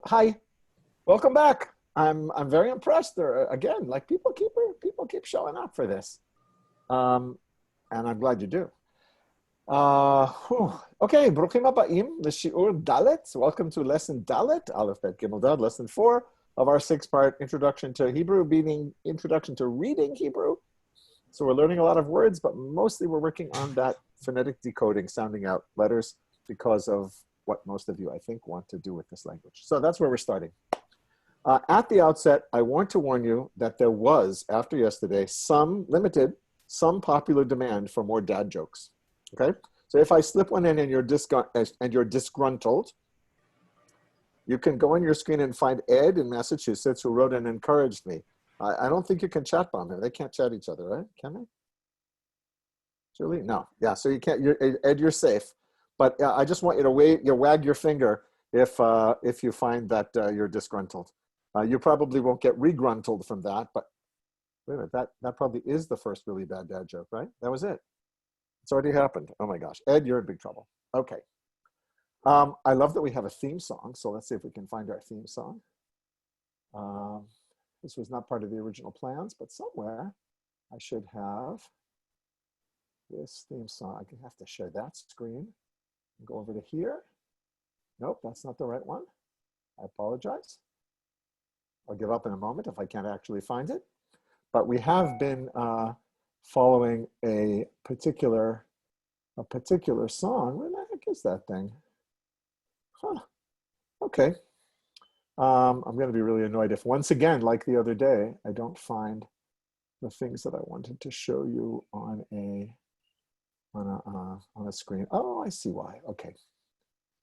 Hi, welcome back. I'm very impressed. There again, like people keep showing up for this, um, and I'm glad you do. Okay, Bruchim Aba'im, the Shiur Dalet. Welcome to lesson Dalet, Aleph Bet Gimel Dad, lesson 4 of our 6-part introduction to Hebrew, meaning introduction to reading Hebrew. So we're learning a lot of words, but mostly we're working on that phonetic decoding, sounding out letters, because of what most of you, I think, want to do with this language. So that's where we're starting. At the outset, I want to warn you that there was, after yesterday, some popular demand for more dad jokes. Okay, so if I slip one in and you're disgruntled, you can go on your screen and find Ed in Massachusetts who wrote and encouraged me. I don't think you can chat bomb him. They can't chat each other, right? Can they? Julie? No. Yeah. So you can't. Ed, you're safe. But I just want you to wag your finger if you find that you're disgruntled. You probably won't get regruntled from that. But wait a minute, that probably is the first really bad dad joke, right? That was it. It's already happened. Oh my gosh, Ed, you're in big trouble. Okay. I love that we have a theme song. So let's see if we can find our theme song. This was not part of the original plans, but somewhere I should have this theme song. I have to share that screen. Go over to here. Nope, that's not the right one. I apologize. I'll give up in a moment if I can't actually find it. But we have been following a particular song. Where the heck is that thing? Huh. Okay. I'm going to be really annoyed if once again, like the other day, I don't find the things that I wanted to show you on a screen. Oh, I see why. Okay.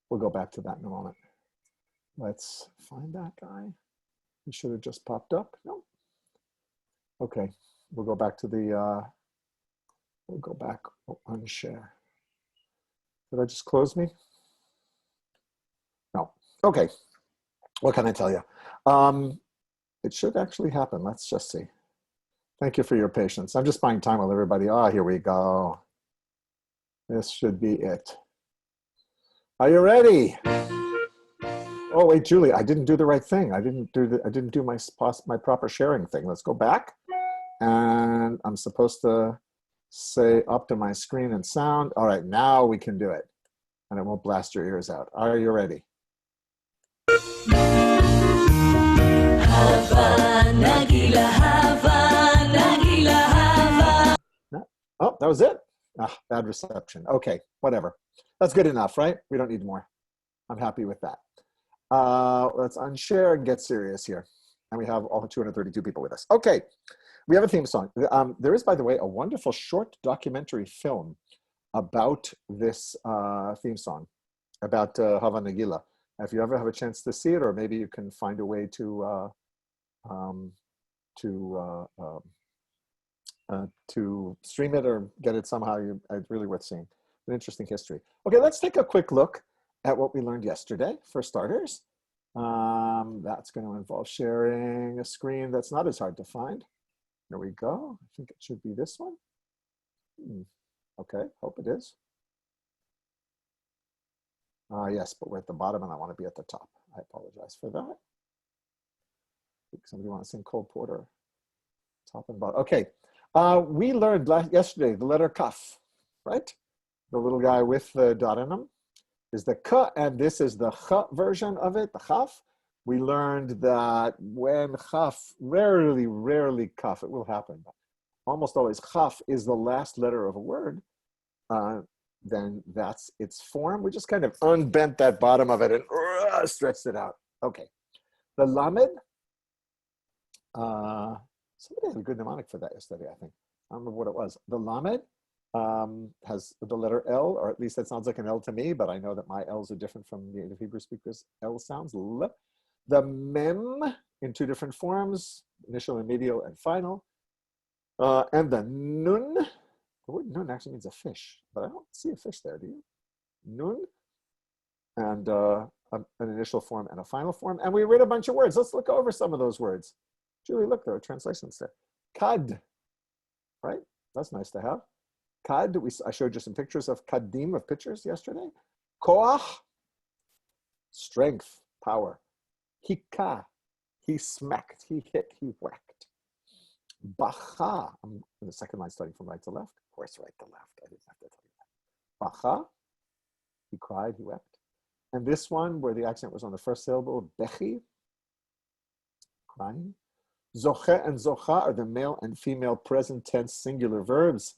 We'll go back to that in a moment. Let's find that guy. He should have just popped up. No. Okay. We'll go back to we'll go back, unshare. Did I just close me? No. Okay. What can I tell you? It should actually happen. Let's just see. Thank you for your patience. I'm just buying time with everybody. Here we go. This should be it. Are you ready? Oh wait, Julie, I didn't do the right thing. I didn't do my proper sharing thing. Let's go back. And I'm supposed to say up to my screen and sound. All right, now we can do it. And it won't blast your ears out. Are you ready? Oh, that was it? Bad reception. Okay, whatever. That's good enough, right? We don't need more. I'm happy with that. Let's unshare and get serious here. And we have all 232 people with us. Okay, we have a theme song. There is, by the way, a wonderful short documentary film about this theme song, about Hava Nagila. If you ever have a chance to see it, or maybe you can find a way to stream it or get it somehow, it's really worth seeing. An interesting history. Okay, let's take a quick look at what we learned yesterday, for starters. That's going to involve sharing a screen that's not as hard to find. There we go. I think it should be this one. Okay, hope it is. Yes, but we're at the bottom and I want to be at the top. I apologize for that. Somebody want to sing Cole Porter? Top and bottom. Okay, we learned yesterday the letter Kaf, right? The little guy with the dot in him is the K, and this is the Ch version of it, the Chaf. We learned that when Chaf, rarely Kaf, it will happen, but almost always Chaf is the last letter of a word, then that's its form. We just kind of unbent that bottom of it and stretched it out. Okay. The Lamed, somebody had a good mnemonic for that yesterday, I think. I don't remember what it was. The Lamed has the letter L, or at least that sounds like an L to me, but I know that my L's are different from native Hebrew speakers. L sounds L. The Mem in two different forms, initial and medial and final. And the Nun, the word Nun actually means a fish, but I don't see a fish there, do you? Nun, and an initial form and a final form. And we read a bunch of words. Let's look over some of those words. Julie, look, there are translations there. Kad, right? That's nice to have. Kad, I showed you some pictures of kadim, of pictures yesterday. Koach, strength, power. Hika, he smacked, he hit, he whacked. Bacha, I'm in the second line starting from right to left. Of course, right to left. I didn't have to tell you that. Bacha, he cried, he wept. And this one, where the accent was on the first syllable, bechi, crying. Zoche and zocha are the male and female present tense singular verbs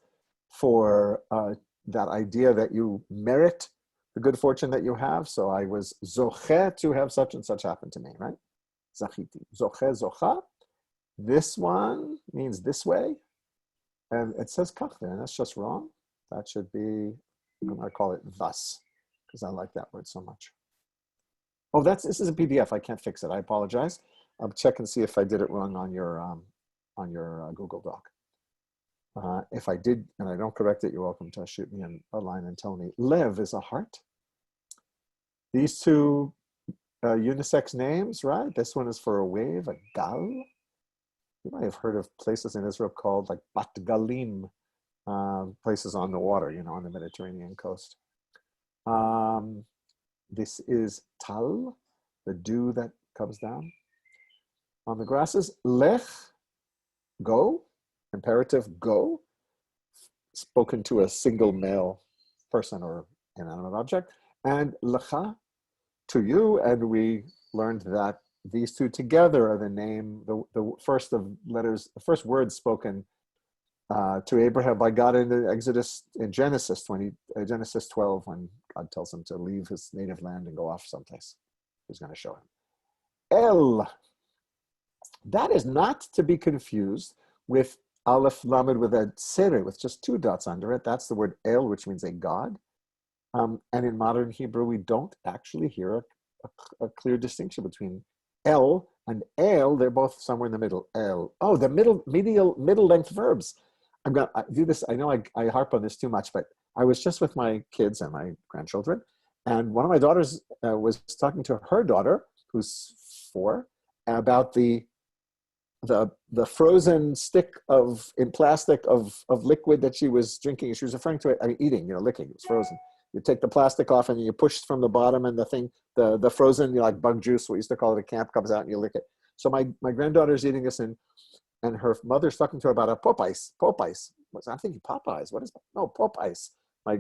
for that idea that you merit the good fortune that you have. So I was zoche to have such and such happen to me, right? Zachiti. Zoche, zocha. This one means this way. And it says kach there, and that's just wrong. That should be, I'm going to call it thus, because I like that word so much. Oh, this is a PDF. I can't fix it. I apologize. I'll check and see if I did it wrong on your Google Doc. If I did and I don't correct it, you're welcome to shoot me a line and tell me. Lev is a heart. These two unisex names, right? This one is for a wave, a gal. You might have heard of places in Israel called like Bat Galim, places on the water, on the Mediterranean coast. This is tal, the dew that comes down on the grasses. Lech, go, imperative, go, spoken to a single male person or inanimate object. And lecha, to you. And we learned that these two together are the name, the first of letters, the first words spoken to Abraham by God in Genesis 12, when God tells him to leave his native land and go off someplace. He's going to show him. El, that is not to be confused with Aleph Lamed with a Tsere, with just two dots under it. That's the word El, which means a God. And in modern Hebrew, we don't actually hear a clear distinction between El and El. They're both somewhere in the middle. El. Oh, the middle length verbs. I'm going to do this. I know I harp on this too much, but I was just with my kids and my grandchildren, and one of my daughters was talking to her daughter, who's 4, about the frozen stick in plastic of liquid that she was drinking. She was referring to it, eating, licking. It was frozen. You take the plastic off and you push from the bottom, and the thing, the frozen, like bug juice, we used to call it at camp, comes out and you lick it. So my granddaughter's eating this, and her mother's talking to her about a Popeyes. I'm thinking Popeyes. What is that? No, Popeyes. My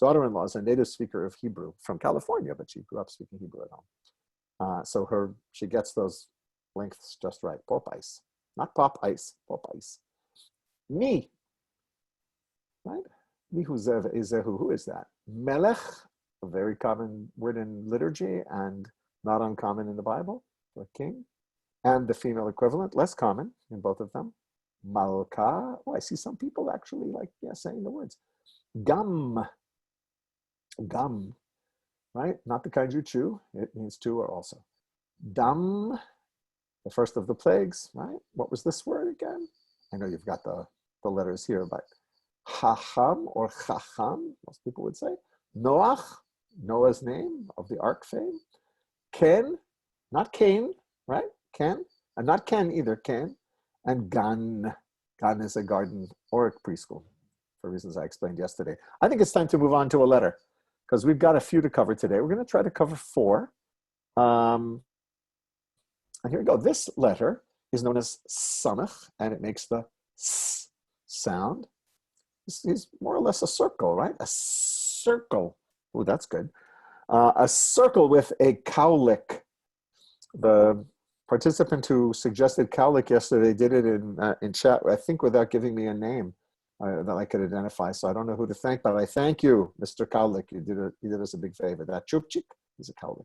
daughter-in-law is a native speaker of Hebrew from California, but she grew up speaking Hebrew at home. So she gets those lengths just right. Popeyes, not Popeyes. Popeyes. Me, right? Mihu zehu. Who is that? Melech, a very common word in liturgy and not uncommon in the Bible for king. And the female equivalent, less common in both of them. Malka. Oh, I see some people actually saying the words. Gam, right? Not the kind you chew. It means two or also. Dam, the first of the plagues, right? What was this word again? I know you've got the letters here, but Hacham or Chacham, most people would say. Noach, Noah's name of the ark fame. Ken, not Cain, right? Ken, and not Ken either, Ken. And Gan. Gan is a garden or a preschool, for reasons I explained yesterday. I think it's time to move on to a letter, because we've got a few to cover today. We're going to try to cover 4. And here we go. This letter is known as Samech, and it makes the S sound. This is more or less a circle, right? A circle. Oh, that's good. A circle with a cowlick. The participant who suggested cowlick yesterday did it in chat, I think without giving me a name that I could identify. So I don't know who to thank, but I thank you, Mr. Cowlick. You did us a big favor. That chupchik is a cowlick.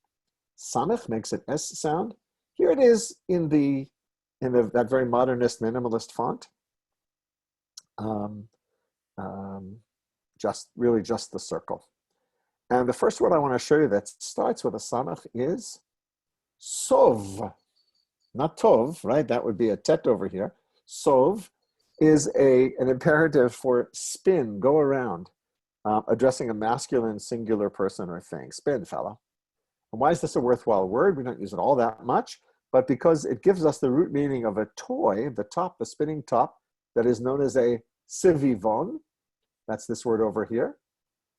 Samech makes an S sound. Here it is in that very modernist minimalist font. Just the circle. And the first word I want to show you that starts with a samech is sov. Not tov, right? That would be a tet over here. Sov is an imperative for spin, go around, addressing a masculine singular person or thing. Spin, fella. And why is this a worthwhile word? We don't use it all that much, but because it gives us the root meaning of a toy, the top, the spinning top, that is known as a sivivon. That's this word over here.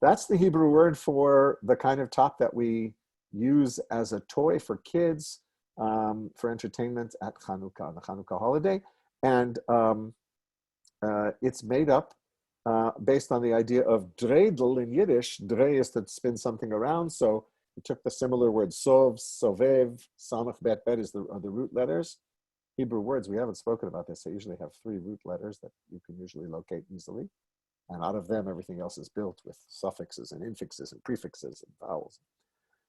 That's the Hebrew word for the kind of top that we use as a toy for kids for entertainment at Chanukah, the Chanukah holiday. And it's made up based on the idea of dreidel in Yiddish. Drei is to spin something around. So we took the similar words, sov, sovev, samech, bet, bet are the root letters. Hebrew words, we haven't spoken about this. They usually have 3 root letters that you can usually locate easily. And out of them, everything else is built with suffixes and infixes and prefixes and vowels.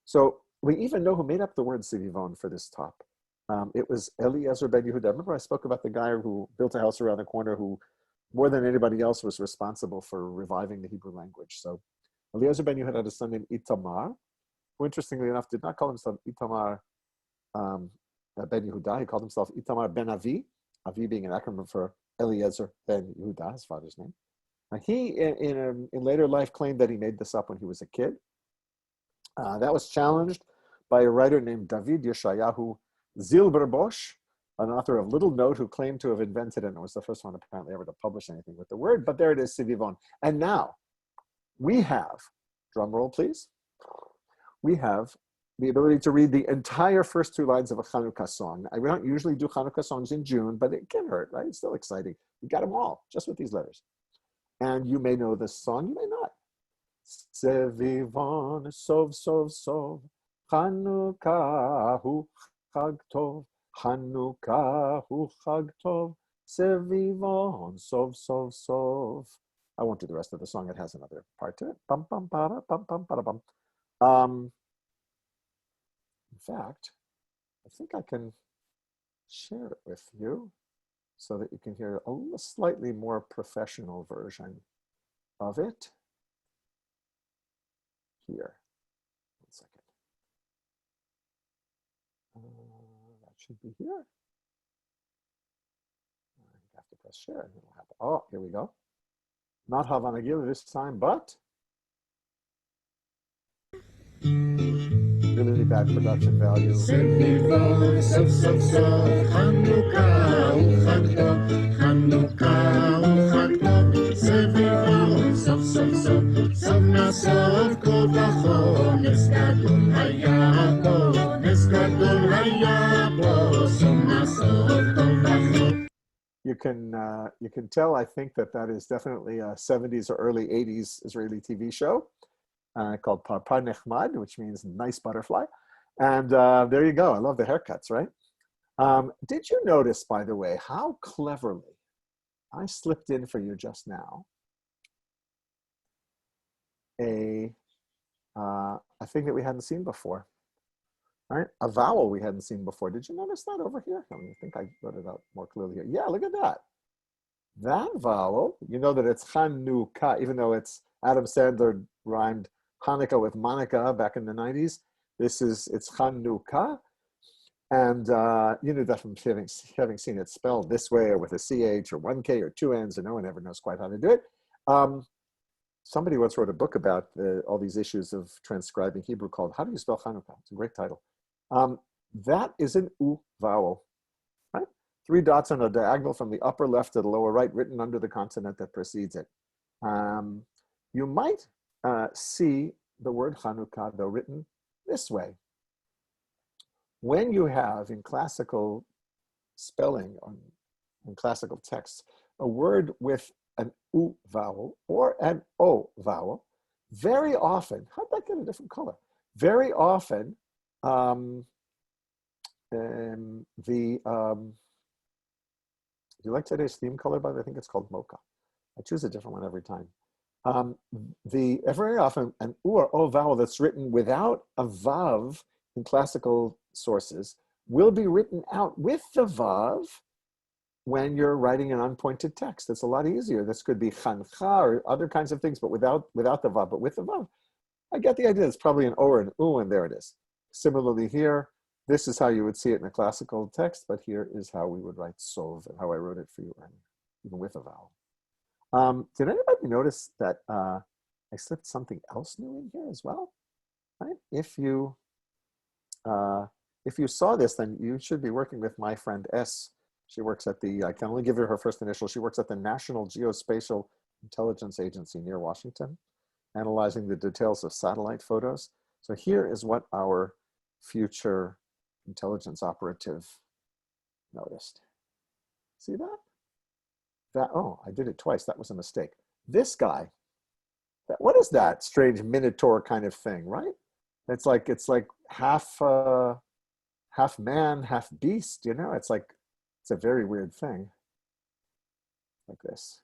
So we even know who made up the word sivivon for this top. It was Eliezer ben Yehuda. Remember I spoke about the guy who built a house around the corner who, more than anybody else, was responsible for reviving the Hebrew language. So Eliezer ben Yehuda had a son named Itamar, who interestingly enough did not call himself Itamar ben Yehuda. He called himself Itamar ben Avi, Avi being an acronym for Eliezer ben Yehuda, his father's name. Now he, in later life, claimed that he made this up when he was a kid. That was challenged by a writer named David Yeshayahu Zilberbosch, an author of Little Note, who claimed to have invented it and was the first one apparently ever to publish anything with the word. But there it is, Sivivon. And now we have, drum roll please, we have the ability to read the entire first 2 lines of a Chanukah song. We don't usually do Chanukah songs in June, but it can hurt, right? It's still exciting. We got them all, just with these letters. And you may know this song, you may not. Sevivon, sov, sov, sov, Chanukah hu chag tov, Chanukah hu chag tov, Sevivon, sov, sov, sov. I won't do the rest of the song, it has another part to it. Bum, bum, bada, bum, bum, bada, bum. In fact, I think I can share it with you so that you can hear a slightly more professional version of it. Here, 1 second. That should be here. I have to press share and it'll happen. Oh, here we go. Not Havanagila this time, but really bad production value. You can tell, I think, that is definitely a 70s or early 80s Israeli TV show called Par Nechmad, which means nice butterfly. And there you go. I love the haircuts, right? Did you notice, by the way, how cleverly I slipped in for you just now a thing that we hadn't seen before, right? A vowel we hadn't seen before. Did you notice that over here? I think I wrote it out more clearly here. Yeah, look at that. That vowel, you know that it's Chanukah, even though it's Adam Sandler rhymed Hanukkah with Monica back in the 90s. It's Chanukah. And you knew that from having seen it spelled this way or with a CH or 1K or 2 N's, and no one ever knows quite how to do it. Somebody once wrote a book about all these issues of transcribing Hebrew called How Do You Spell Chanukah? It's a great title. That is an U vowel, right? 3 dots on a diagonal from the upper left to the lower right, written under the consonant that precedes it. You might see the word Chanukah, though, written this way. When you have in classical spelling, in classical texts, a word with an U vowel or an O vowel, very often, how'd that get a different color? Very often, do you like today's theme color, by the way? I think it's called mocha. I choose a different one every time. Very often, an U or O vowel that's written without a vav in classical sources will be written out with the vav when you're writing an unpointed text. It's a lot easier. This could be chancha or other kinds of things, but without the vav, but with the vav. I get the idea. It's probably an O or an U, and there it is. Similarly here, this is how you would see it in a classical text, but here is how we would write sov and how I wrote it for you, even with a vowel. Did anybody notice that I slipped something else new in here as well? Right? If you saw this, then you should be working with my friend S. She works at I can only give her first initial. She works at the National Geospatial Intelligence Agency near Washington, analyzing the details of satellite photos. So here is what our future intelligence operative noticed. See that? Oh, I did it twice. That was a mistake. This guy, what is that strange minotaur kind of thing, right? It's like half man, half beast, you know? It's a very weird thing. Like this.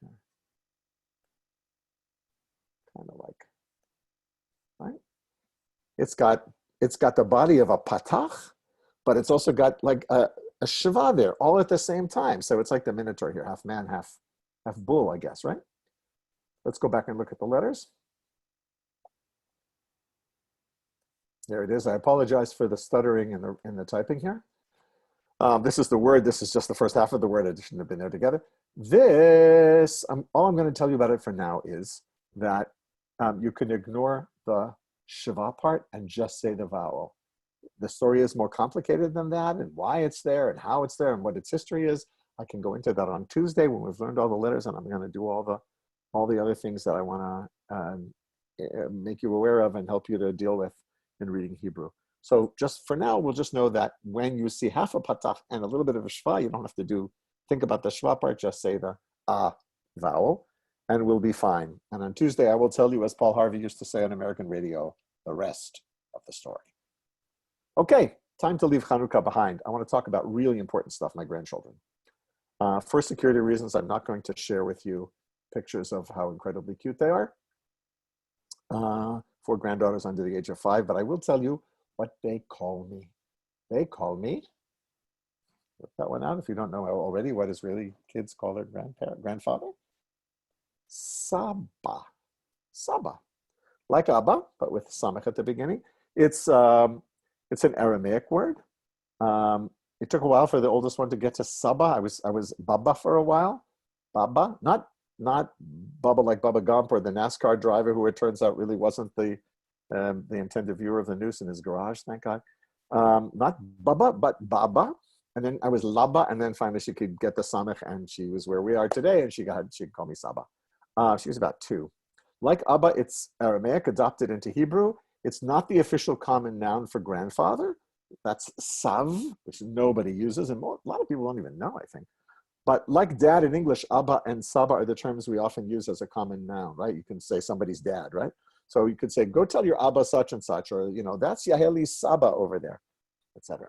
Kind of like, right? It's got the body of a patach, but it's also got like a shiva there, all at the same time. So it's like the minotaur here, half man, half bull, I guess, right? Let's go back and look at the letters. There it is. I apologize for the stuttering in the typing here. This is the word. This is just the first half of the word. It shouldn't have been there together. This, all I'm going to tell you about it for now is that you can ignore the shiva part and just say the vowel. The story is more complicated than that, and why it's there and how it's there and what its history is. I can go into that on Tuesday when we've learned all the letters, and I'm going to do all the other things that I want to make you aware of and help you to deal with in reading Hebrew. So just for now, we'll just know that when you see half a patach and a little bit of a shva, you don't have to think about the shva part, just say the vowel, and we'll be fine. And on Tuesday, I will tell you, as Paul Harvey used to say on American radio, the rest of the story. Okay, time to leave Chanukah behind. I want to talk about really important stuff, my grandchildren. For security reasons, I'm not going to share with you pictures of how incredibly cute they are. 4 granddaughters under the age of 5, but I will tell you what they call me. They call me, work that one out if you don't know already what is really kids call their grandfather. Saba. Saba. Like Abba, but with Samech at the beginning. It's an Aramaic word. It took a while for the oldest one to get to Saba. I was Baba for a while. Baba, not Baba like Baba Gump or the NASCAR driver who it turns out really wasn't the intended viewer of the news in his garage, thank God. Not Baba, but Baba. And then I was Laba, and then finally she could get the Samech, and she was where we are today, and she could call me Saba. She was about 2. Like Abba, it's Aramaic, adopted into Hebrew. It's not the official common noun for grandfather. That's Sav, which nobody uses, and a lot of people don't even know, I think. But like dad in English, Abba and Saba are the terms we often use as a common noun, right? You can say somebody's dad, right? So you could say, go tell your Abba such and such, or, that's Yaheli's Saba over there, etc.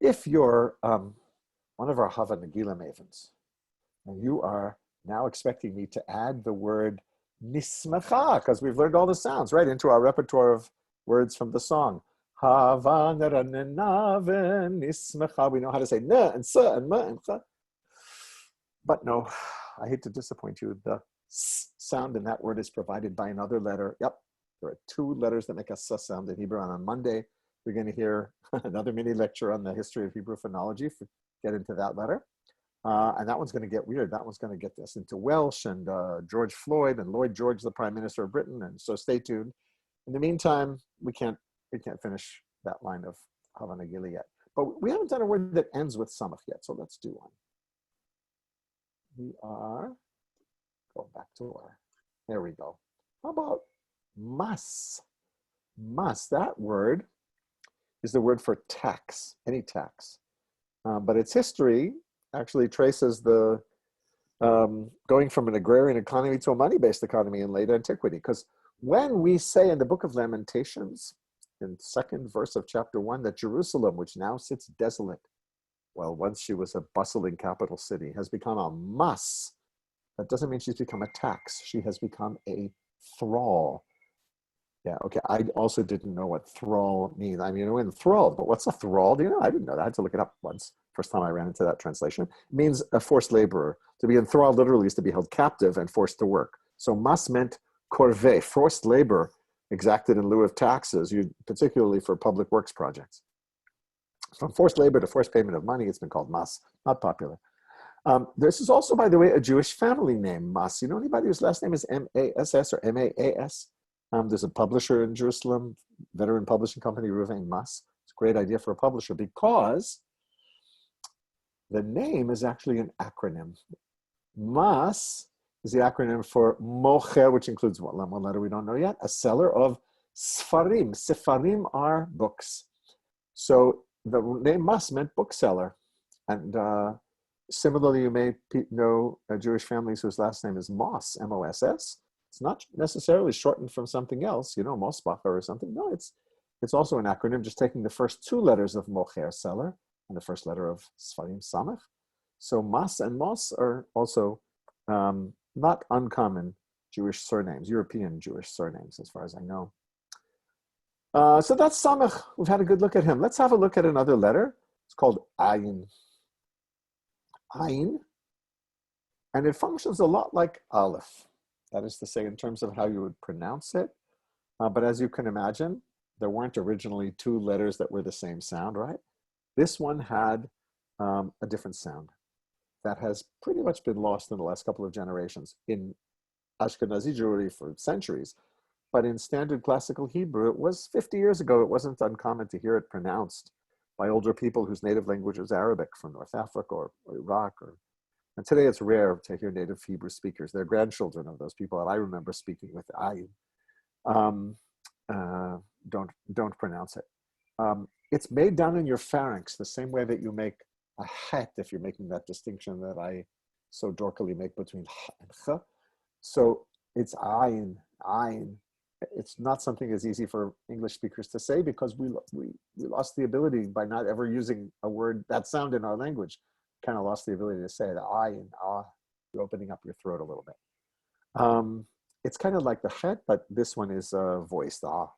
If you're one of our Hava Nagila mavens, and you are now expecting me to add the word nismecha, because we've learned all the sounds, right, into our repertoire of words from the song. Hava nismecha. We know how to say na and sa and ma and cha. But no, I hate to disappoint you. The s sound in that word is provided by another letter. Yep, there are 2 letters that make a sa sound in Hebrew, and on Monday, we're going to hear another mini lecture on the history of Hebrew phonology. Get into that letter. And that one's going to get weird. That one's going to get us into Welsh and George Floyd and Lloyd George, the Prime Minister of Britain. And so stay tuned. In the meantime, we can't finish that line of Hava Nagila yet. But we haven't done a word that ends with Samech yet. So let's do one. We are going back to there we go. How about mas? Mas, that word is the word for tax, any tax. But its history actually traces the going from an agrarian economy to a money-based economy in late antiquity. Because when we say in the book of Lamentations, in the 2nd verse of chapter 1, that Jerusalem, which now sits desolate, well, once she was a bustling capital city, has become a mas, that doesn't mean she's become a tax. She has become a thrall. Yeah, okay, I also didn't know what thrall means. I mean, enthralled, but what's a thrall? Do you know? I didn't know that. I had to look it up once. First time I ran into that translation. It means a forced laborer. To be enthralled literally is to be held captive and forced to work. So mas meant corvée, forced labor exacted in lieu of taxes, particularly for public works projects. From forced labor to forced payment of money, it's been called mas, not popular. This is also, by the way, a Jewish family name, Mas. You know anybody whose last name is M-A-S-S or M-A-A-S? There's a publisher in Jerusalem, veteran publishing company, Ruvain Mas. It's a great idea for a publisher because the name is actually an acronym. Mas is the acronym for Mocher, which includes one letter we don't know yet, a seller of Sfarim. Sefarim are books. So the name Mas meant bookseller. And similarly, you may know Jewish families whose last name is Moss, M-O-S-S. It's not necessarily shortened from something else, Mosbacher or something. No, it's also an acronym, just taking the first two letters of Mocher, seller, and the first letter of Sfarim, Samech. So Mas and Mos are also not uncommon Jewish surnames, European Jewish surnames, as far as I know. So that's Samech. We've had a good look at him. Let's have a look at another letter. It's called ayin. Ayin. And it functions a lot like aleph. That is to say, in terms of how you would pronounce it. But as you can imagine, there weren't originally two letters that were the same sound, right? This one had a different sound that has pretty much been lost in the last couple of generations in Ashkenazi Jewry for centuries. But in standard classical Hebrew, it was 50 years ago, it wasn't uncommon to hear it pronounced by older people whose native language was Arabic from North Africa or Iraq. And today it's rare to hear native Hebrew speakers. They're grandchildren of those people that I remember speaking with ayin. Don't pronounce it. It's made down in your pharynx, the same way that you make a het, if you're making that distinction that I so dorkily make between h and ch. So it's ayin. It's not something as easy for English speakers to say because we lost the ability by not ever using a word that sound in our language. Kind of lost the ability to say it. Ayin, you're opening up your throat a little bit. It's kind of like the het, but this one is voiced, ah.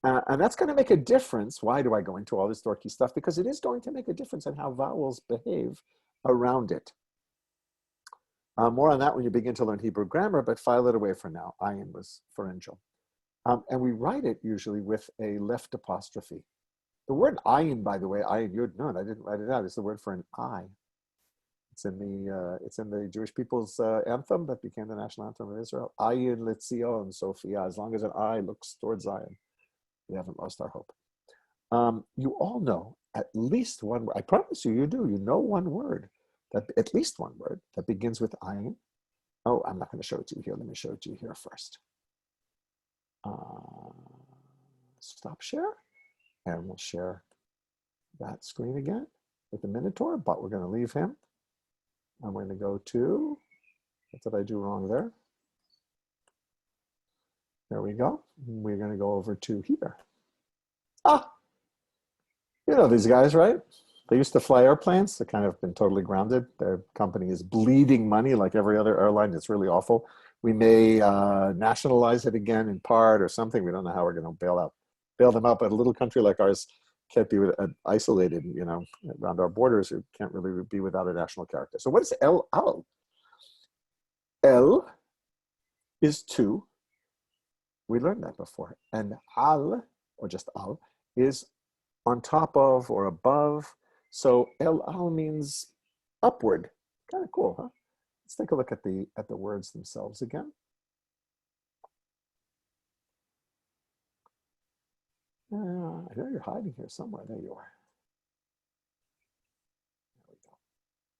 And that's going to make a difference. Why do I go into all this dorky stuff? Because it is going to make a difference in how vowels behave around it. More on that when you begin to learn Hebrew grammar, but file it away for now. Ayin was pharyngeal. And we write it usually with a left apostrophe. The word ayin, by the way, ayin yud nun, I didn't write it out, is the word for an eye. It's in the Jewish people's anthem that became the national anthem of Israel. Ayin letzion, Sophia, as long as an eye looks towards Zion. We haven't lost our hope. You all know at least one word. I promise you, you do. You know one word, at least one word that begins with ayin. Oh, I'm not going to show it to you here. Let me show it to you here first. Stop share, and we'll share that screen again with the Minotaur, but we're going to leave him. I'm going to go to, what did I do wrong there? There we go. We're going to go over to here. You know these guys, right? They used to fly airplanes. They've kind of been totally grounded. Their company is bleeding money like every other airline. It's really awful. We may nationalize it again in part or something. We don't know how we're going to bail them out. But a little country like ours can't be isolated, around our borders. It can't really be without a national character. So what is El Al? El is two. We learned that before. And Al, or just Al, is on top of or above. So El Al means upward. Kind of cool, huh? Let's take a look at the words themselves again. I know you're hiding here somewhere. There you are.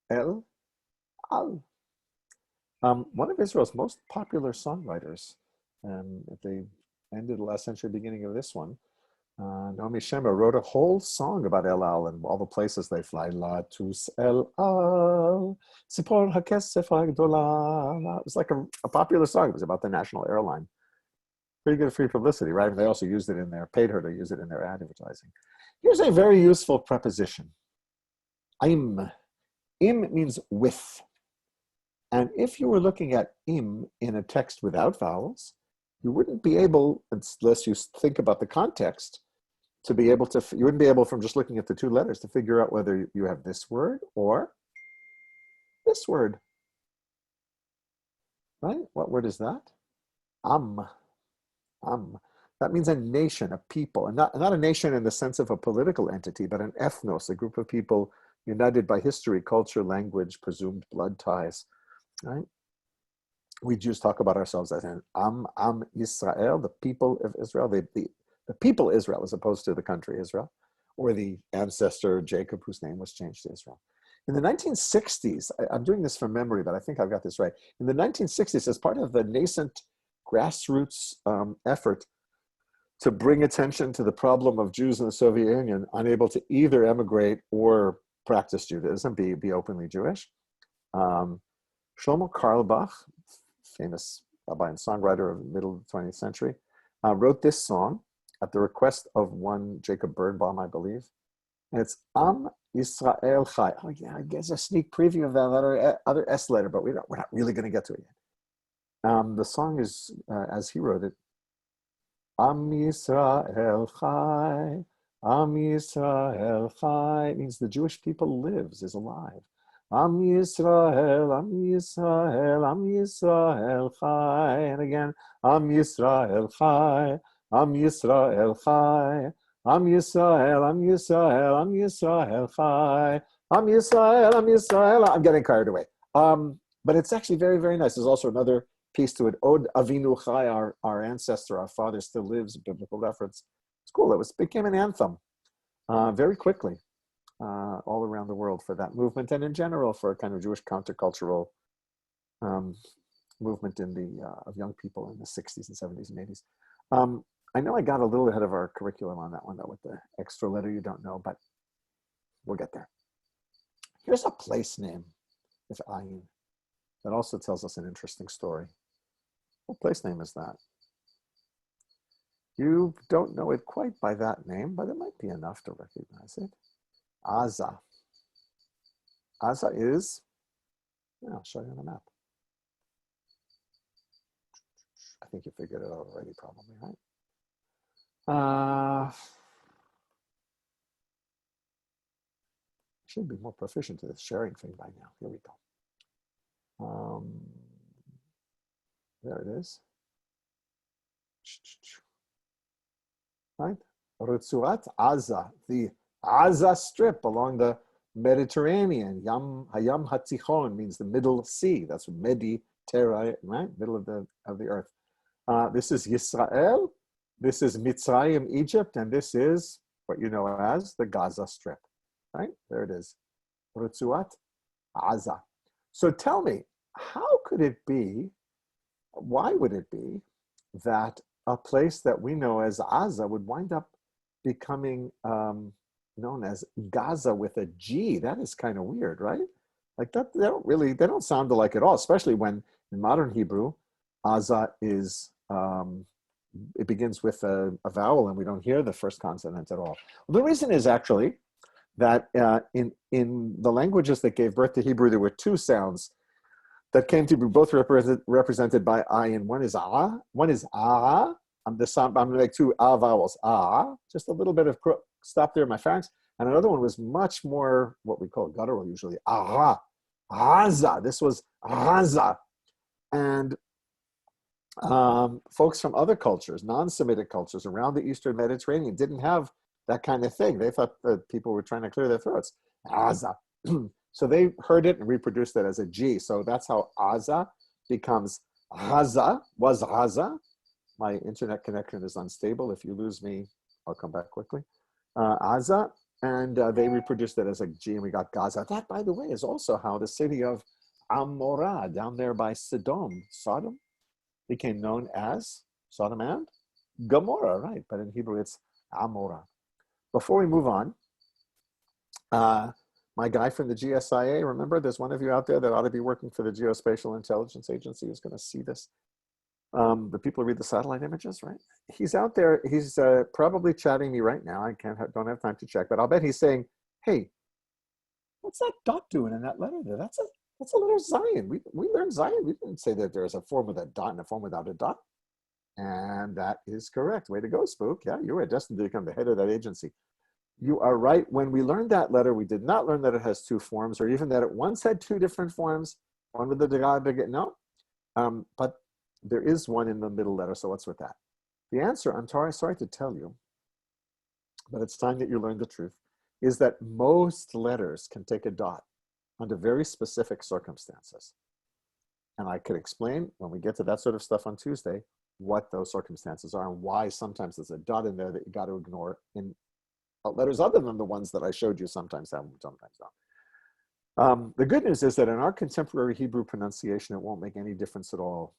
There we go. El Al. One of Israel's most popular songwriters at the end of the last century, beginning of this one, Naomi Shemer wrote a whole song about El Al and all the places they fly. La tus El Al, Sipor HaKesef HaGdola. It was like a popular song. It was about the national airline. Pretty good free publicity, right? They also used it paid her to use it in their advertising. Here's a very useful preposition. Im. Im means with. And if you were looking at im in a text without vowels, you wouldn't be able, unless you think about the context, you wouldn't be able from just looking at the two letters to figure out whether you have this word or this word. Right? What word is that? Am. That means a nation, a people, and not a nation in the sense of a political entity, but an ethnos, a group of people united by history, culture, language, presumed blood ties. Right? We Jews talk about ourselves as an Am Yisrael, the people of Israel, the people Israel, as opposed to the country Israel, or the ancestor Jacob, whose name was changed to Israel. In the 1960s, I'm doing this from memory, but I think I've got this right. In the 1960s, as part of the nascent grassroots effort to bring attention to the problem of Jews in the Soviet Union, unable to either emigrate or practice Judaism, be openly Jewish, Shlomo Carlebach, famous rabbi and songwriter of the middle of the 20th century, wrote this song at the request of one Jacob Birnbaum, I believe. And it's Am Yisrael Chai. Oh yeah, I guess a sneak preview of that other S letter, but we're not really going to get to it yet. The song is, as he wrote it, Am Yisrael Chai, Am Yisrael Chai. It means the Jewish people lives, is alive. Am Yisrael, Am Yisrael, Am Yisrael Chai. And again, Am Yisrael Chai, Am Yisrael Chai. Am Yisrael, Am Yisrael, Am Yisrael Chai. Am Yisrael, Am Yisrael. I'm getting carried away. But it's actually very, very nice. There's also another piece to it. Od Avinu Chai, our ancestor, our father still lives, biblical reference. It's cool. It became an anthem very quickly all around the world for that movement, and in general for a kind of Jewish countercultural movement in the of young people in the 60s and 70s and 80s. I know I got a little ahead of our curriculum on that one, though, with the extra letter you don't know, but we'll get there. Here's a place name with ayin that also tells us an interesting story. What place name is that? You don't know it quite by that name, but it might be enough to recognize it. Aza. Aza is, I'll show you on the map. I think you figured it out already, probably, right? Should be more proficient at this sharing thing by now. Here we go. There it is. Right? Rutzuat Aza, the Aza Strip along the Mediterranean. Hayam Hatzichon means the Middle Sea. That's Mediterranean, right? Middle of the earth. This is Yisrael. This is Mitzrayim, Egypt, and this is what you know as the Gaza Strip, right? There it is, Rutzuat Aza. So tell me, how could it be, why would it be that a place that we know as Aza would wind up becoming known as Gaza with a G? That is kind of weird, right? Like that, they don't sound alike at all, especially when in modern Hebrew, Aza is, it begins with a vowel and we don't hear the first consonant at all. Well, the reason is actually that in the languages that gave birth to Hebrew, there were two sounds that came to be both represented by ayin. One is ah, one is ah. I'm going to make two ah vowels. Ah, just a little bit of stop there in my pharynx. And another one was much more what we call guttural usually. Ah, aza. This was aza. And folks from other cultures, non-Semitic cultures around the Eastern Mediterranean didn't have that kind of thing. They thought that people were trying to clear their throats. Aza. So they heard it and reproduced it as a G. So that's how Aza becomes Haza, was Haza. My internet connection is unstable. If you lose me, I'll come back quickly. Aza, and they reproduced it as a G and we got Gaza. That, by the way, is also how the city of Amorah, down there by Sodom, became known as Sodom and Gomorrah, right? But in Hebrew, it's Amorah. Before we move on, my guy from the GSIA, remember, there's one of you out there that ought to be working for the Geospatial Intelligence Agency who's going to see this. The people who read the satellite images, right? He's out there. He's probably chatting me right now. I don't have time to check, but I'll bet he's saying, "Hey, what's that dot doing in that letter there? That's a letter Zion. We learned Zion. We didn't say that there's a form with a dot and a form without a dot." And that is correct. Way to go, Spook. Yeah, you were destined to become the head of that agency. You are right. When we learned that letter, we did not learn that it has two forms, or even that it once had two different forms. One with the dagag, no. But there is one in the middle letter. So what's with that? The answer, I'm sorry to tell you, but it's time that you learn the truth, is that most letters can take a dot under very specific circumstances. And I could explain when we get to that sort of stuff on Tuesday what those circumstances are and why sometimes there's a dot in there that you got to ignore in letters other than the ones that I showed you sometimes have, sometimes don't. The good news is that in our contemporary Hebrew pronunciation, it won't make any difference at all.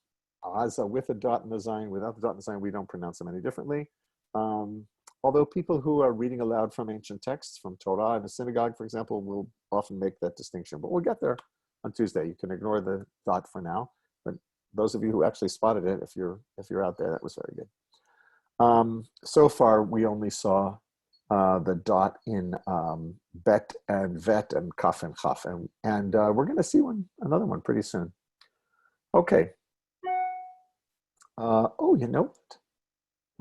Aza with a dot in the zayin, without the dot in the zayin, we don't pronounce them any differently. Although people who are reading aloud from ancient texts, from Torah in a synagogue, for example, will often make that distinction. But we'll get there on Tuesday. You can ignore the dot for now. But those of you who actually spotted it, if you're out there, that was very good. So far, we only saw the dot in bet and vet and kaf and chaf. And we're going to see another one pretty soon. Okay. Oh, you know what?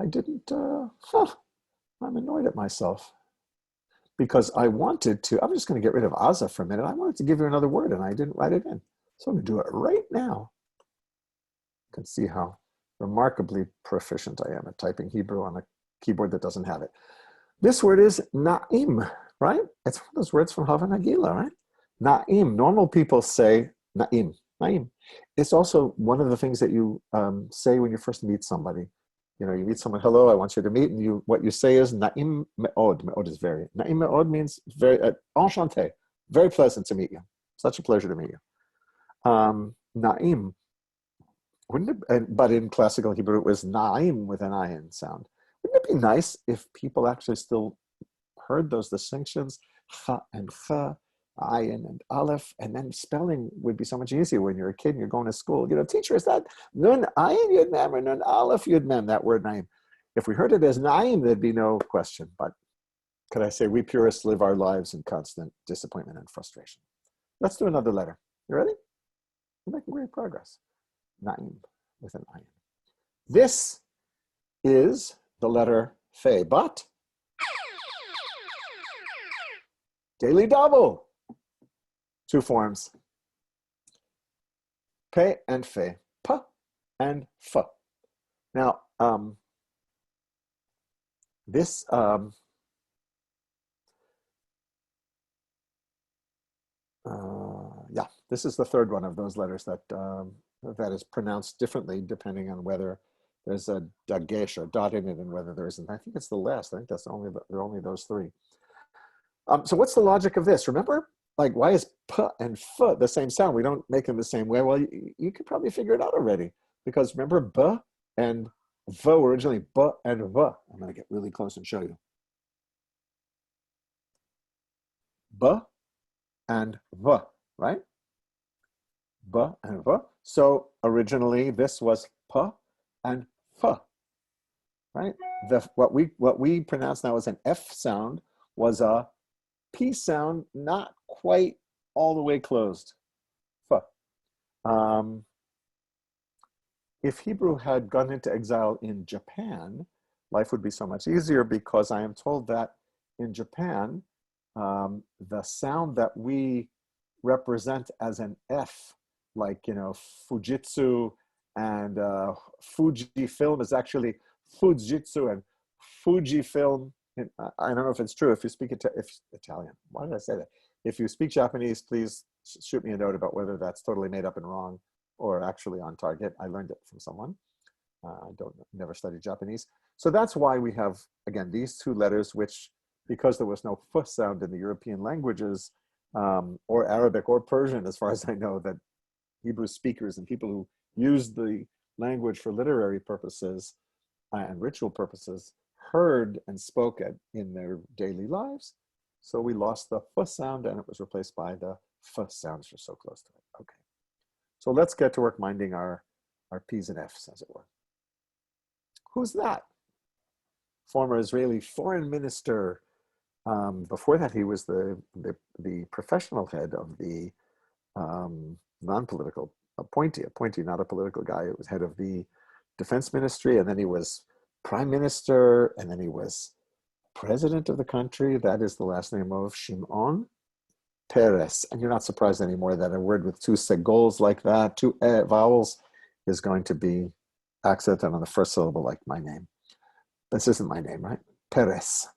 I didn't, I'm annoyed at myself because I wanted to, I'm just going to get rid of Aza for a minute. I wanted to give you another word and I didn't write it in. So I'm going to do it right now. You can see how remarkably proficient I am at typing Hebrew on a keyboard that doesn't have it. This word is na'im, right? It's one of those words from Hava Nagila, right? Na'im. Normal people say na'im, na'im. It's also one of the things that you say when you first meet somebody. You know, you meet someone, hello, I want you to meet, and what you say is na'im me'od. Me'od is very. Na'im me'od means very, enchanté, very pleasant to meet you. Such a pleasure to meet you. Na'im. But in classical Hebrew, it was na'im with an ayin sound. Wouldn't it be nice if people actually still heard those distinctions, cha and cha, ayin and aleph, and then spelling would be so much easier when you're a kid and you're going to school. You know, teacher, is that nun ayin yud mem or nun aleph yud mem, that word na'im? If we heard it as na'im, there'd be no question. But could I say we purists live our lives in constant disappointment and frustration? Let's do another letter. You ready? We're making great progress. Na'im with an ayin. This is the letter fe, but daily double. Two forms. Pe and fe. Pa and fa. Now, this this is the third one of those letters that that is pronounced differently depending on whether there's a dagesh or dot in it and whether there isn't. I think it's the last. I think there are only those three. So what's the logic of this? Remember, like, why is p and f the same sound? We don't make them the same way. Well, you could probably figure it out already, because remember, b and v were originally b and v. I'm going to get really close and show you. B and v, right? B and v. So originally this was p and f, right? What we pronounce now as an F sound was a P sound, not quite all the way closed. F. If Hebrew had gone into exile in Japan, life would be so much easier, because I am told that in Japan, the sound that we represent as an F, like, you know, Fujitsu and Fujifilm, is actually Fujitsu, and Fujifilm. And I don't know if it's true. If you speak Italian, why did I say that? If you speak Japanese, please shoot me a note about whether that's totally made up and wrong or actually on target. I learned it from someone. I never studied Japanese. So that's why we have, again, these two letters, which, because there was no f sound in the European languages, or Arabic or Persian, as far as I know, that Hebrew speakers and people who use the language for literary purposes and ritual purposes heard and spoke it in their daily lives. So we lost the f sound and it was replaced by the f sounds, you're so close to it. Okay. So let's get to work minding our P's and F's, as it were. Who's that? Former Israeli foreign minister. Before that, he was the professional head of the non-political appointee, not a political guy. It was head of the defense ministry, and then he was prime minister, and then he was president of the country. That is the last name of Shimon Peres. And you're not surprised anymore that a word with two segols like that, two vowels, is going to be accented on the first syllable, like my name. This isn't my name, right? Peres.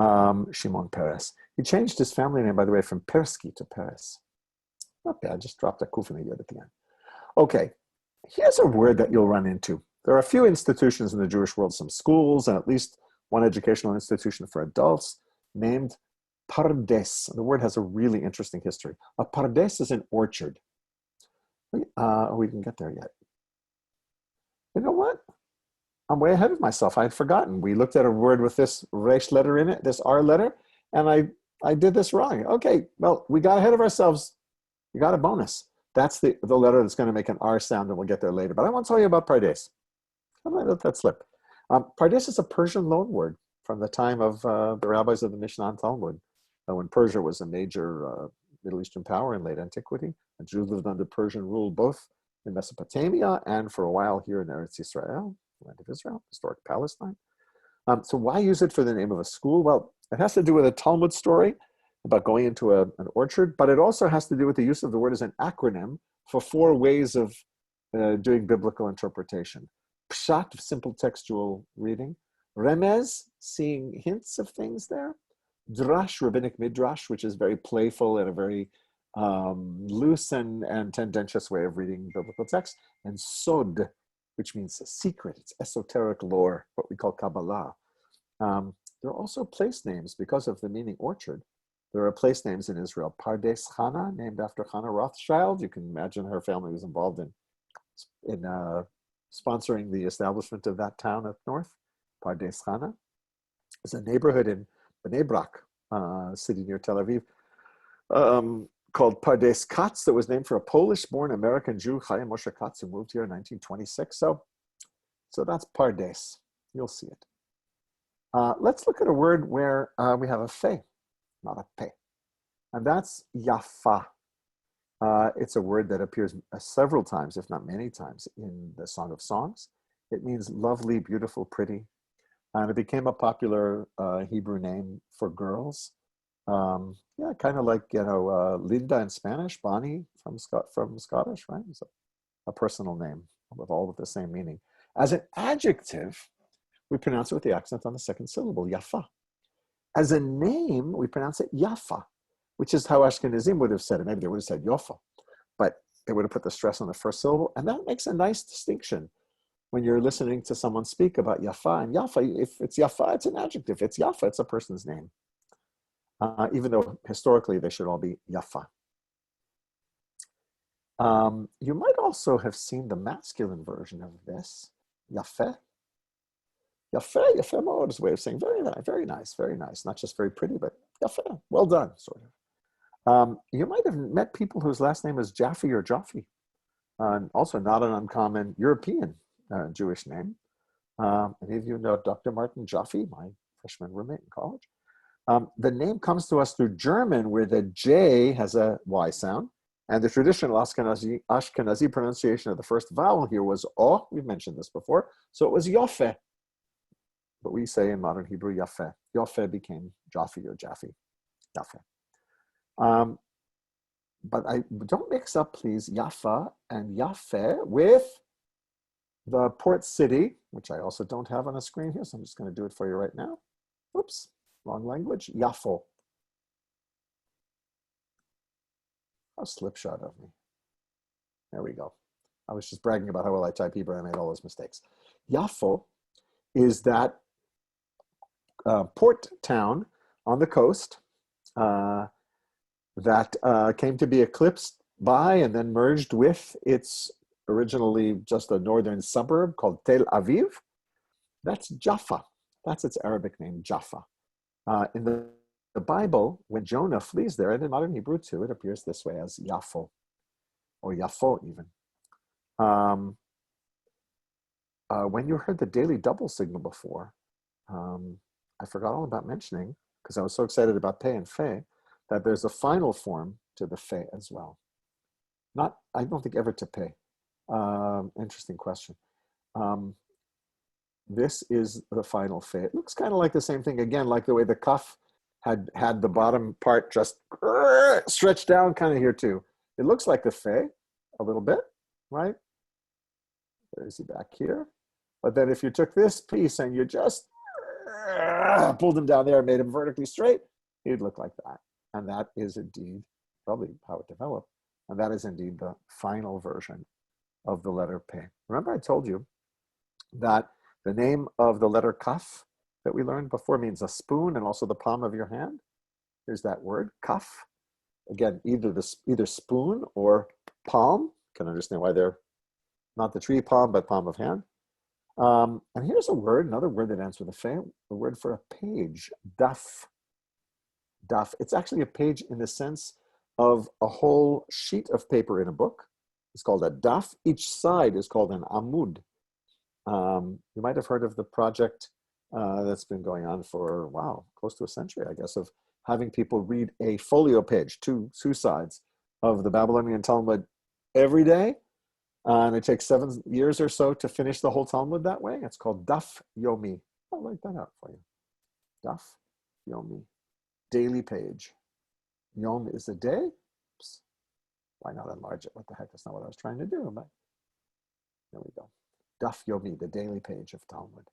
Shimon Peres. He changed his family name, by the way, from Persky to Peres. Not bad, just dropped a kuf and a yod at the end. Okay, here's a word that you'll run into. There are a few institutions in the Jewish world, some schools, and at least one educational institution for adults named Pardes. The word has a really interesting history. A pardes is an orchard. We didn't get there yet. You know what? I'm way ahead of myself. I had forgotten. We looked at a word with this resh letter in it, this R letter, and I did this wrong. Okay, well, we got ahead of ourselves. You got a bonus. That's the letter that's going to make an R sound, and we'll get there later. But I want to tell you about Pardes. I'm going to let that slip. Pardes is a Persian loanword from the time of the rabbis of the Mishnah and Talmud, when Persia was a major Middle Eastern power in late antiquity. The Jews lived under Persian rule both in Mesopotamia and for a while here in Eretz Israel, land of Israel, historic Palestine. So why use it for the name of a school? Well, it has to do with a Talmud story about going into an orchard, but it also has to do with the use of the word as an acronym for 4 ways of doing biblical interpretation. Pshat, simple textual reading. Remez, seeing hints of things there. Drash, rabbinic midrash, which is very playful and a very loose and tendentious way of reading biblical text. And sod, which means a secret. It's esoteric lore, what we call Kabbalah. There are also place names because of the meaning orchard. There are place names in Israel. Pardes Chana, named after Chana Rothschild. You can imagine her family was involved in sponsoring the establishment of that town up north. Pardes Chana. There's a neighborhood in Bnei Brak, city near Tel Aviv, called Pardes Katz, that was named for a Polish-born American Jew, Chaim Moshe Katz, who moved here in 1926. So that's Pardes. You'll see it. Let's look at a word where we have a fe, not a pe, and that's yafa. It's a word that appears several times, if not many times, in the Song of Songs. It means lovely, beautiful, pretty, and it became a popular Hebrew name for girls. Yeah, kind of like, Linda in Spanish, Bonnie from Scottish, right? It's a personal name with all of the same meaning. As an adjective, we pronounce it with the accent on the second syllable, yafa. As a name, we pronounce it yafa, which is how Ashkenazim would have said it. Maybe they would have said yofa, but they would have put the stress on the first syllable. And that makes a nice distinction when you're listening to someone speak about yafa. And yafa, if it's yafa, it's an adjective. If it's yafa, it's a person's name. Even though historically they should all be yafa. You might also have seen the masculine version of this, yafeh. Yafeh mod is a way of saying very nice, very nice, very nice. Not just very pretty, but yafeh, well done, sort of. You might have met people whose last name is Jaffe or Jaffe. Also not an uncommon European Jewish name. Any of you know Dr. Martin Jaffe, my freshman roommate in college? The name comes to us through German, where the J has a Y sound. And the traditional Ashkenazi pronunciation of the first vowel here was O. We've mentioned this before. So it was Yofeh. But we say in modern Hebrew, Yafeh. Yofeh became Jaffe or Jaffe. Yafeh. But don't mix up, please, Yafa and Yafeh with the port city, which I also don't have on a screen here, so I'm just going to do it for you right now. Oops, wrong language. Yafo. A slipshod of me. There we go. I was just bragging about how well I type Hebrew and I made all those mistakes. Yafo is that port town on the coast that came to be eclipsed by and then merged with its originally just a northern suburb called Tel Aviv. That's Jaffa. That's its Arabic name, Jaffa. In the Bible, when Jonah flees there, and in modern Hebrew too, it appears this way as Yafo, or Yafo even. When you heard the daily double signal before, I forgot all about mentioning, because I was so excited about Pe and Fe, that there's a final form to the Fe as well. I don't think ever to Pe. Interesting question. This is the final Fe. It looks kind of like the same thing, again, like the way the Kaf had the bottom part just stretched down kind of here too. It looks like the Fe a little bit, right? There's he back here. But then if you took this piece and you just pulled him down there and made him vertically straight, he'd look like that. And that is indeed probably how it developed. And that is indeed the final version of the letter Pe. Remember I told you that the name of the letter Kaf that we learned before means a spoon and also the palm of your hand? Here's that word, kaf. Again, either spoon or palm. Can understand why they're not the tree palm, but palm of hand. And here's another word that ends with a fe, the word for a page, daf. Daf. It's actually a page in the sense of a whole sheet of paper in a book. It's called a daf. Each side is called an amud. You might have heard of the project that's been going on for, wow, close to a century, I guess, of having people read a folio page, two sides of the Babylonian Talmud every day. And it takes 7 years or so to finish the whole Talmud that way. It's called Daf Yomi. I'll write that out for you. Daf Yomi. Daily page. Yom is a day. Oops. Why not enlarge it? What the heck? That's not what I was trying to do. But there we go. Daf Yomi, the daily page of Talmud.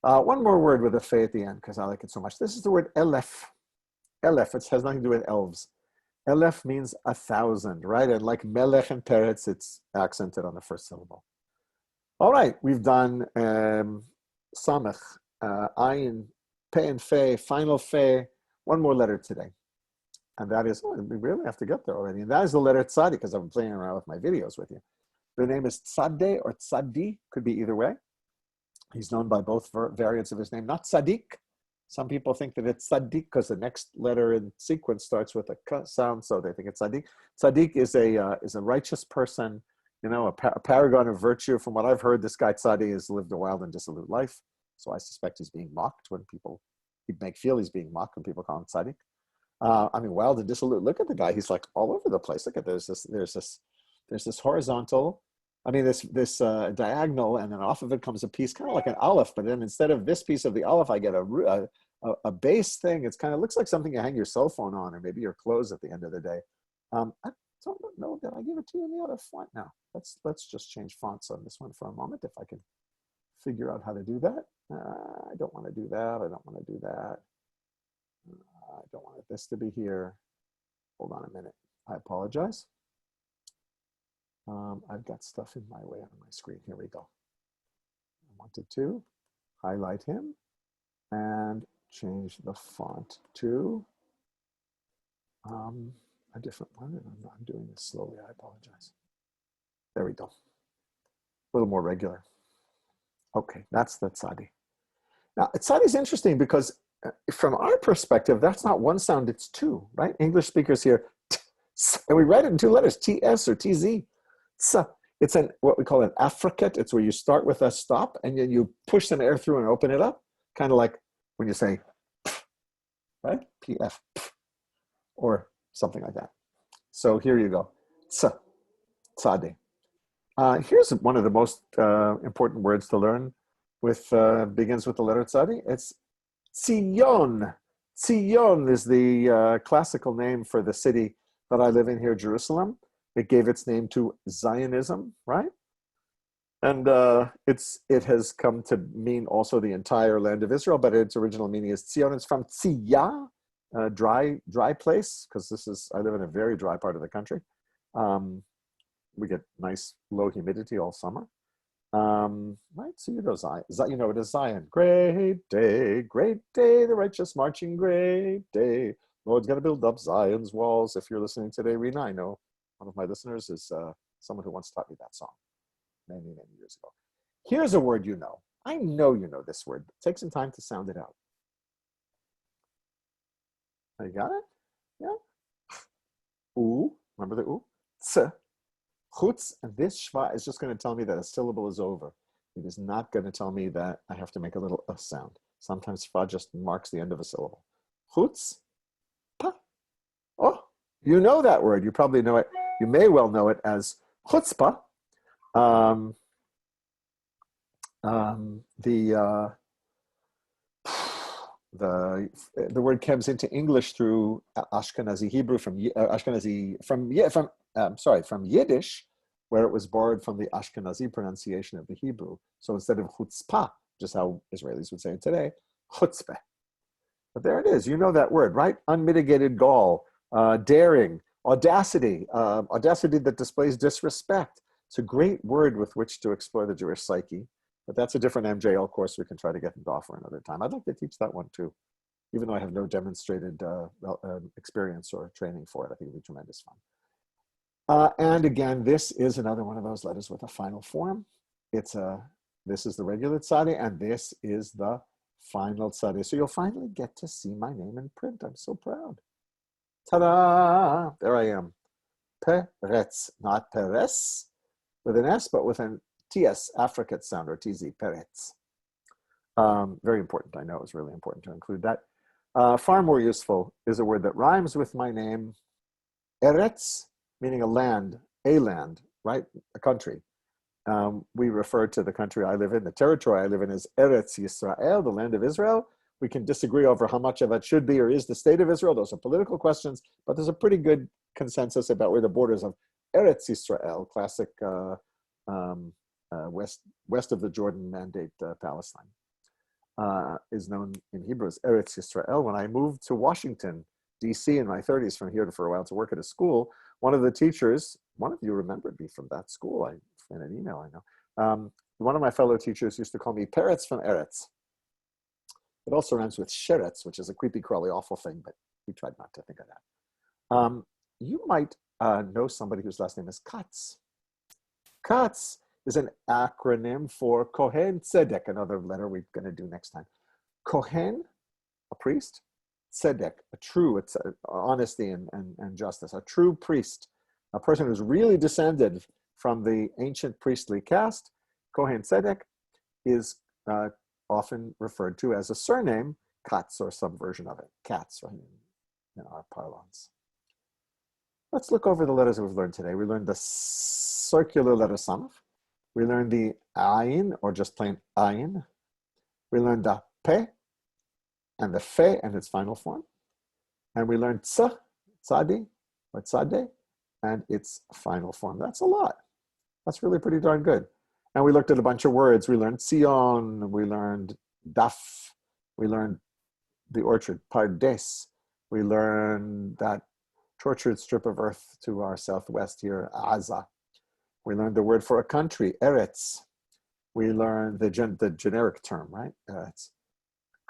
One more word with a fe at the end because I like it so much. This is the word elef. Elef, it has nothing to do with elves. Elef means 1,000, right? And like Melech and Peretz, it's accented on the first syllable. All right, we've done Samech, ayin, pe and fe, final fe. One more letter today. And that is, we really have to get there already. And that is the letter tzadi, because I've been playing around with my videos with you. The name is tzade or tzadi, could be either way. He's known by both variants of his name, not tzaddik. Some people think that it's tzaddik because the next letter in sequence starts with a k sound, so they think it's tzaddik. Tzaddik is a righteous person, you know, a paragon of virtue. From what I've heard, this guy tzaddik has lived a wild and dissolute life, so I suspect he's being mocked when people, he'd make feel he's being mocked when people call him tzaddik. I mean, wild and dissolute. Look at the guy; he's like all over the place. Look at there's this horizontal. I mean, this diagonal, and then off of it comes a piece, kind of like an aleph. But then instead of this piece of the aleph, I get a base thing. It's kind of looks like something you hang your cell phone on, or maybe your clothes at the end of the day. I don't know that I give it to you in the other font now. Let's just change fonts on this one for a moment, if I can figure out how to do that. I don't want to do that. I don't want to do that. I don't want this to be here. Hold on a minute. I apologize. I've got stuff in my way on my screen. Here we go. I wanted to highlight him and change the font to a different one. I'm doing this slowly. I apologize. There we go. A little more regular. Okay, that's the tzadi. Now, tzadi is interesting because from our perspective, that's not one sound, it's two, right? English speakers here, and we write it in two letters, TS or TZ. It's what we call an affricate. It's where you start with a stop and then you push some air through and open it up. Kind of like when you say, right? PF, or something like that. So here you go, tzadi. Here's one of the most important words to learn with, begins with the letter tzadi. It's Tzion. Tzion is the classical name for the city that I live in here, Jerusalem. It gave its name to Zionism, right? And it has come to mean also the entire land of Israel, but its original meaning is Tzion. It's from Tziyah, dry place, because I live in a very dry part of the country. We get nice low humidity all summer. Right, so you know Zion. You know it is Zion. Great day, the righteous marching, great day. Lord's gonna build up Zion's walls. If you're listening today, Rena, I know one of my listeners is someone who once taught me that song many, many years ago. Here's a word you know. I know you know this word. Take some time to sound it out. You got it? Yeah. Oo. Remember the oo? Tz. Chutz. And this shva is just going to tell me that a syllable is over. It is not going to tell me that I have to make a little sound. Sometimes shva just marks the end of a syllable. Chutz. Pa. Oh, you know that word. You probably know it. You may well know it as chutzpah. The word comes into English through Ashkenazi Hebrew from Yiddish, where it was borrowed from the Ashkenazi pronunciation of the Hebrew. So instead of chutzpah, just how Israelis would say it today, chutzpah. But there it is. You know that word, right? Unmitigated gall, daring, audacity, audacity that displays disrespect. It's a great word with which to explore the Jewish psyche, but that's a different MJL course we can try to get into offer another time. I'd like to teach that one too. even though I have no demonstrated experience or training for it. I think it'll be tremendous fun. And again, this is another one of those letters with a final form. This is the regular tzadi, and this is the final tzadi. So you'll finally get to see my name in print. I'm so proud. Ta-da! There I am. Peretz, not Peres with an S, but with an TS, affricate sound, or TZ, Peretz. Very important. I know it's really important to include that. Far more useful is a word that rhymes with my name, Eretz, meaning a land, right? A country. We refer to the country I live in, the territory I live in, as Eretz Yisrael, the land of Israel. We can disagree over how much of it should be or is the state of Israel. Those are political questions, but there's a pretty good consensus about where the borders of Eretz Yisrael, classic west of the Jordan Mandate Palestine, is known in Hebrew as Eretz Yisrael. When I moved to Washington, D.C. in my 30s from here for a while to work at a school, one of the teachers, one of you remembered me from that school, I sent an email, I know. One of my fellow teachers used to call me Peretz from Eretz. It also rhymes with sheretz, which is a creepy, crawly, awful thing, but we tried not to think of that. You might know somebody whose last name is Katz. Katz is an acronym for Kohen Tzedek, another letter we're going to do next time. Kohen, a priest. Tzedek, a true, it's honesty and justice, a true priest, a person who's really descended from the ancient priestly caste. Kohen Tzedek is often referred to as a surname, Katz, or some version of it, Katz, right, in our parlance. Let's look over the letters that we've learned today. We learned the circular letter Samech. We learned the ayin, or just plain ayin. We learned the pe and the fe and its final form. And we learned tzadi, or tzade, and its final form. That's a lot. That's really pretty darn good. And we looked at a bunch of words. We learned Sion, we learned daf, we learned the orchard, pardes. We learned that tortured strip of earth to our southwest here, Aza. We learned the word for a country, Eretz. We learned the generic term, right? Eretz,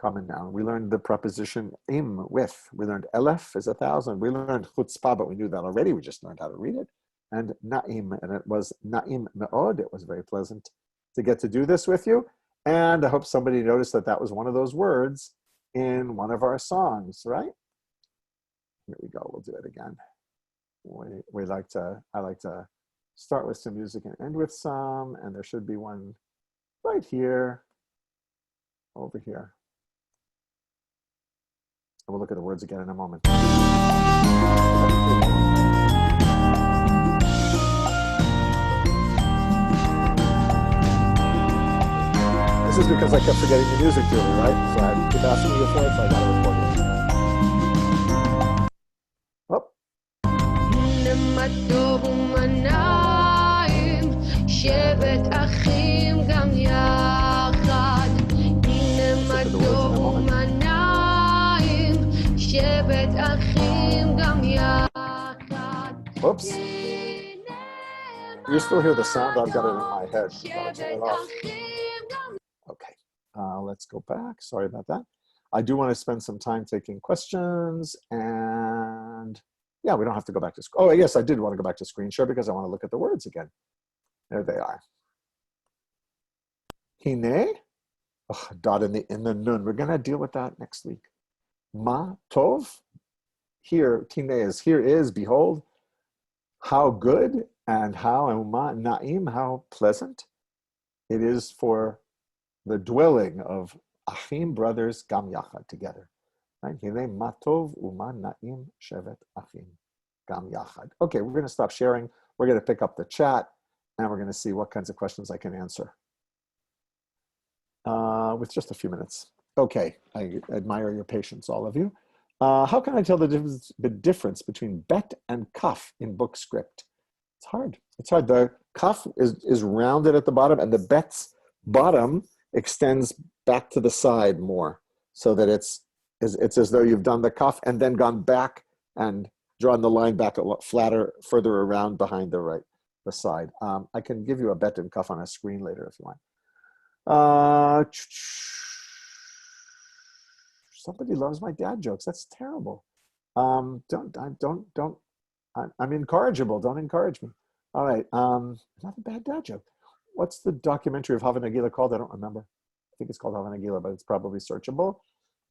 common noun. We learned the preposition im, with. We learned elef is 1,000. We learned chutzpah, but we knew that already. We just learned how to read it. And na'im, and it was na'im me'od. It was very pleasant to get to do this with you. And I hope somebody noticed that that was one of those words in one of our songs, right? Here we go, we'll do it again. I like to start with some music and end with some, and there should be one right here, over here. And we'll look at the words again in a moment. This is because I kept forgetting the music to me, right? So I keep asking you for it, so I got to record it. Whoops. You still hear the sound? I've got it in my head. Gotta turn it off. Okay, let's go back. Sorry about that. I do want to spend some time taking questions, and yeah, we don't have to go back to screen. Oh, yes, I did want to go back to screen share because I want to look at the words again. There they are. Hine, dot in the nun. We're going to deal with that next week. Ma tov, here, tine is, here is, behold, how good, and how, and ma na'im, how pleasant it is for the dwelling of achim, brothers, gam yachad, together. Right? Hine ma tov uma na'im shevet achim gam yachad. Okay, we're going to stop sharing. We're going to pick up the chat, and we're going to see what kinds of questions I can answer with just a few minutes. Okay, I admire your patience, all of you. How can I tell the difference between bet and kaf in book script? It's hard. It's hard. The kaf is rounded at the bottom, and the bet's bottom extends back to the side more, so that it's as though you've done the kaf and then gone back and drawn the line back a lot flatter, further around behind the side. I can give you a bet and kaf on a screen later if you want. Somebody loves my dad jokes. That's terrible. Don't. I'm incorrigible. Don't encourage me. All right. Not a bad dad joke. What's the documentary of Hava Nagila called? I don't remember. I think it's called Hava Nagila, but it's probably searchable.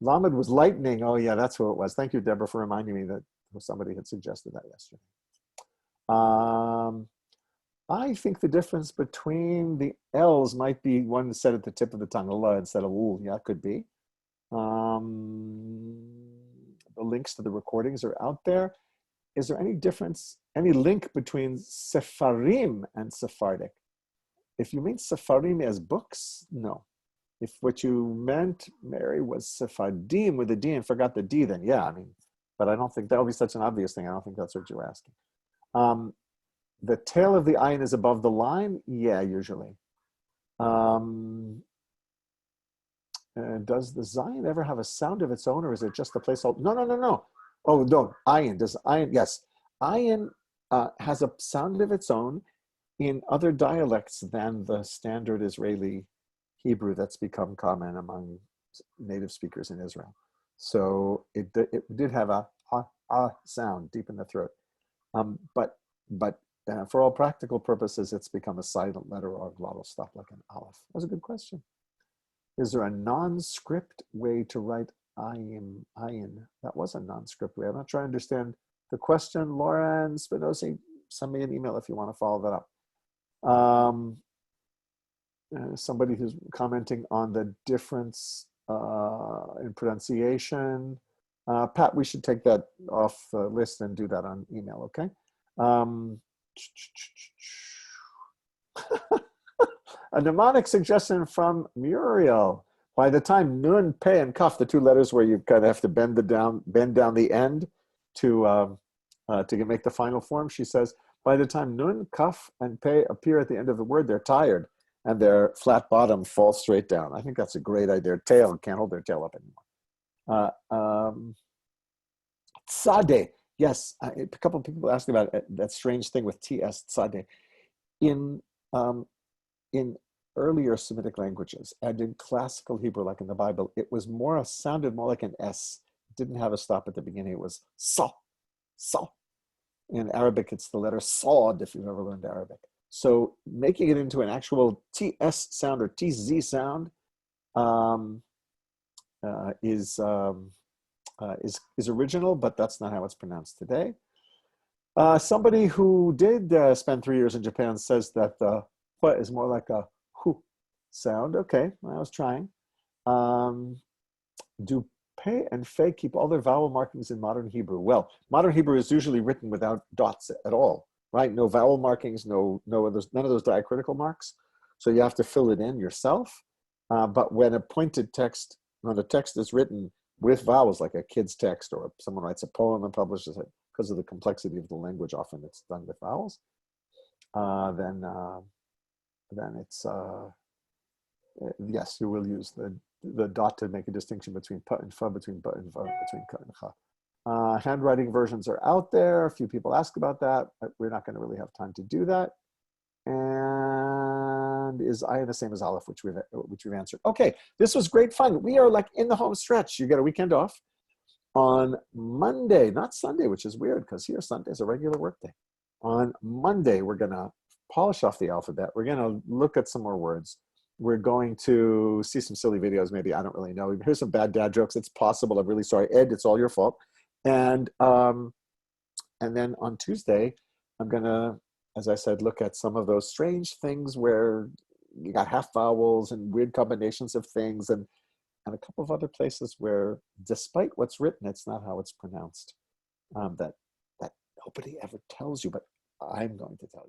Lamed was lightning. Oh yeah, that's who it was. Thank you, Deborah, for reminding me that somebody had suggested that yesterday. I think the difference between the L's might be one said at the tip of the tongue, Allah instead of ul. Yeah, it could be. The links to the recordings are out there. Is there any difference, any link between Sepharim and Sephardic? If you mean Sepharim as books, no. If what you meant, Mary, was Sephardim with a D and forgot the D, then yeah, I mean, but I don't think that would be such an obvious thing. I don't think that's what you're asking. The tail of the ayin is above the line? Yeah, usually. Does the zayin ever have a sound of its own, or is it just a placeholder? No. Oh, no, ayin. Does ayin? Yes. Ayin has a sound of its own in other dialects than the standard Israeli Hebrew that's become common among native speakers in Israel. So it did have a sound deep in the throat. But for all practical purposes, it's become a silent letter or a glottal stop like an aleph. That was a good question. Is there a non-script way to write ayin? That was a non-script way. I'm not trying to understand the question. Lauren Spinosi, send me an email if you want to follow that up. Somebody who's commenting on the difference in pronunciation. Pat, we should take that off the list and do that on email, okay? A mnemonic suggestion from Muriel. By the time nun, pei, and kaf, the two letters where you kind of have to bend down the end to make the final form, she says, by the time nun, kaf, and pei appear at the end of the word, they're tired and their flat bottom falls straight down. I think that's a great idea. Their tail can't hold their tail up anymore. Tzadi. Yes, a couple of people asked about that strange thing with ts, tzadi. In earlier Semitic languages and in classical Hebrew, like in the Bible, it was sounded more like an S. It didn't have a stop at the beginning. It was sa. In Arabic, it's the letter Sod, if you've ever learned Arabic. So making it into an actual TS sound or TZ sound is original, but that's not how it's pronounced today. Somebody who did spend 3 years in Japan says that the what is more like a hu sound. Okay, I was trying. Do pei and fei keep all their vowel markings in modern Hebrew? Well, modern Hebrew is usually written without dots at all, right? No vowel markings, none of those diacritical marks. So you have to fill it in yourself. But when a text is written with vowels, like a kid's text or someone writes a poem and publishes it, because of the complexity of the language, often it's done with vowels, then it's, yes, you will use the dot to make a distinction between pa and fa, between ba and va, between ka and cha. Handwriting versions are out there. A few people ask about that. We're not going to really have time to do that. And is ayin the same as aleph, which we've answered. Okay, this was great fun. We are like in the home stretch. You get a weekend off on Monday, not Sunday, which is weird because here Sunday is a regular work day. On Monday, we're going to polish off the alphabet. We're going to look at some more words. We're going to see some silly videos, maybe. I don't really know. Here's some bad dad jokes. It's possible. I'm really sorry. Ed, it's all your fault. And then on Tuesday, I'm going to, as I said, look at some of those strange things where you got half vowels and weird combinations of things and a couple of other places where, despite what's written, it's not how it's pronounced. That nobody ever tells you, but I'm going to tell you.